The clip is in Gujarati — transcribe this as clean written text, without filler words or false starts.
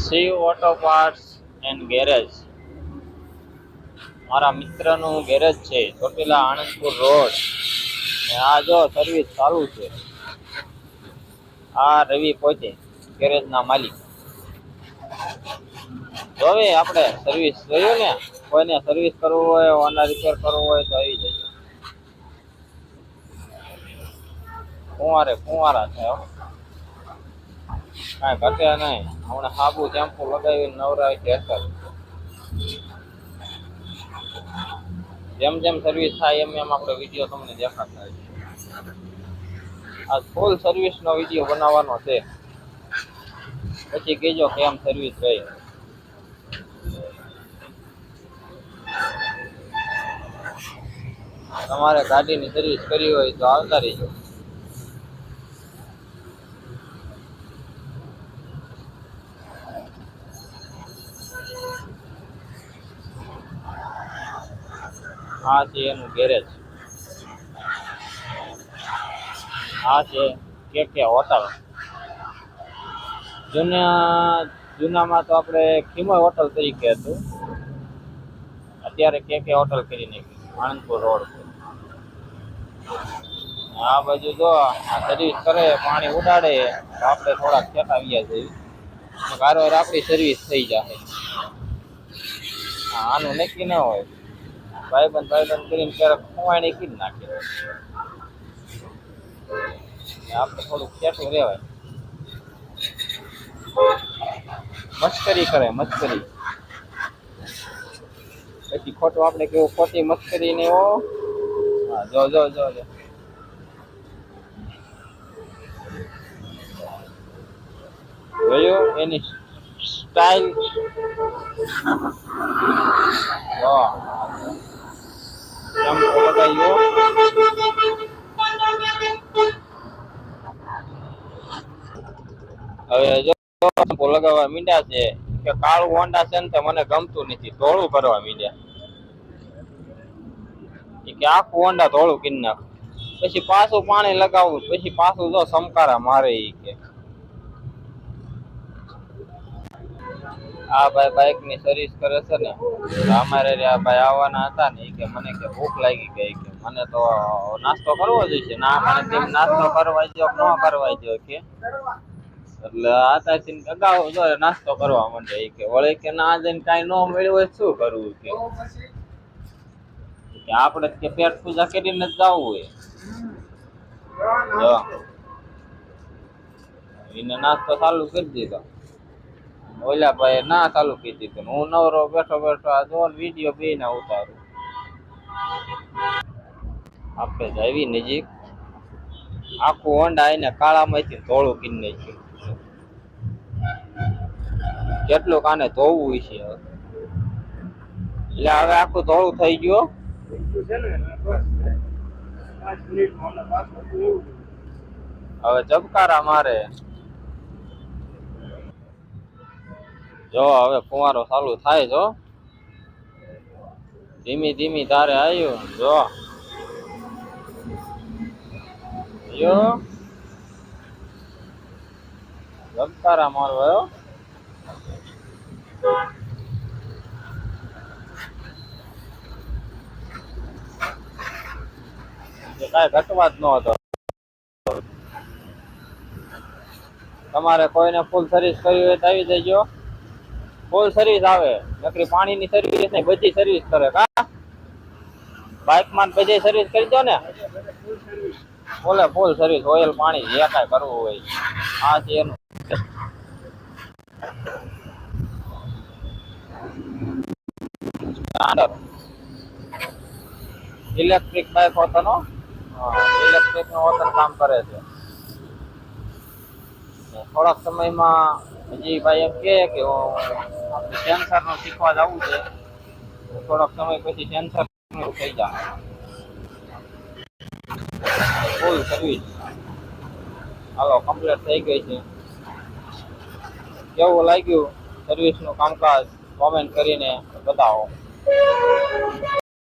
Shiv auto parts and garage મારા મિત્રનું ગેરેજ છે, ચોટીલા આણંદપુર રોડ. આ જો સર્વિસ ચાલુ છે. આ રવિ પોતે ગેરેજના માલિક. જોવે આપણે સર્વિસ જોયું ને, કોઈને સર્વિસ કરવું હોય, ઓના રિપેર કરવું હોય તો આવી જાય. ફુવારા છે, કાંઈ ઘટે નહીં. હમણાં સાબુ શેમ્પુ લગાવીને નવરાવી છે. જેમ જેમ સર્વિસ થાય એમ એમ આપણે વિડીયો તમને દેખાતા હોય. આ ફૂલ સર્વિસનો વિડીયો બનાવવાનો છે, પછી કહેજો કેમ સર્વિસ રહી. તમારે ગાડીની સર્વિસ કરી હોય તો આવતા રહીજો. આ છે એનું ગેરેજ. આ છે કે હોટલ. જૂનામાં તો આપણે ખીમોય હોટલ તરીકે હતું, અત્યારે કે હોટલ કરી નાખી આણંદપુર રોડ પર. આ બાજુ જો આ સર્વિસ કરે, પાણી ઉડાડે તો આપણે થોડાક ચેતાવ્યા જઈએ, કારોબાર આપણી સર્વિસ થઈ જાય. આનું નક્કી ના હોય, ભાઈબંધ કરીને ક્યારેક ખુવાણી કી જ નાખે. આપણે થોડુંક ચેટું રહેવાય. મસ્કરી કરે, મસ્કરી. પછી ખોટું આપણે કેવું, ખોટી મસ્કરી ને એવો. હા, જો જોયું એની સ્ટાઇલ. લગાવ્યો. હવે જો લગાવવા મીંડ્યા છે કે કાળું હોન્ડા છે ને તો મને ગમતું નથી, ધોળું કરવા મીંડ્યા. કે આખું હોન્ડા ધોળું કરી નાખ, પછી પાછું પાણી લગાવવું, પછી પાછું જો સમકારા મારે. કે આ ભાઈ બાઇક ની સર્વિસ કરે છે ને, અમારે આ ભાઈ આવવાના હતા ને, કે મને કે ભૂખ લાગી ગઈ, કે મને તો નાસ્તો કરવો જોઈશે. ના, મને તેમ નાસ્તો કરવા જો ન કરવા જો કે, એટલે આતાથી અગાઉ જો નાસ્તો કરવા માંડે. કે વળે કે ના જઈને કાંઈ ન મળ્યું હોય શું કરવું. કે આપણે કે પેટ પૂજા કરીને જ જવું હોય. એને નાસ્તો ચાલુ કરી દીધો. ઓલા ભાઈ ના ચાલુ કરી દીધું. હું નવરો બેઠો આ જો વિડીયો બે ના ઉતારું. આપણે જાવી નજીક, આખું હોન્ડા એને કાળામાંથી ધોળું કરી નાખ્યું. કેટલું કાને ધોવું છે એટલે હવે આખું ધોળું થઈ ગયું. હવે ચબકારા મારે. જો હવે ફુવારો ચાલુ થાય. જો ધીમી ધારે આવ્યું. જો ચબકારા મારવા. કાંઈ ઘટવા જ ન હતો. તમારે કોઈને ફૂલ સર્વિસ કરવી હોય તો આવી જજો. ફૂલ સર્વિસ આવે, નકરી પાણીની સર્વિસ નહીં, બધી સર્વિસ કરે. કા બાઇકમાં બધી સર્વિસ કરી દો ને. ફૂલ સર્વિસ, ઓઇલ પાણી જે કાંઈ કરવું હોય. આ છે એનું સ્ટાન્ડર્ડ ઇલેક્ટ્રિક બાઇક હોતો, ઇલેક્ટ્રિક નું હોતન કામ કરે છે. થોડાક સમયમાં હજી ભાઈ એમ કે સેન્સર નું શીખવા જવું છે. થોડાક સમય પછી સેન્સર થઈ જાય. ફૂલ સર્વિસ હાલો કમ્પ્લીટ થઈ ગઈ છે. કેવું લાગ્યું સર્વિસ નું કામકાજ કોમેન્ટ કરીને બતાવો.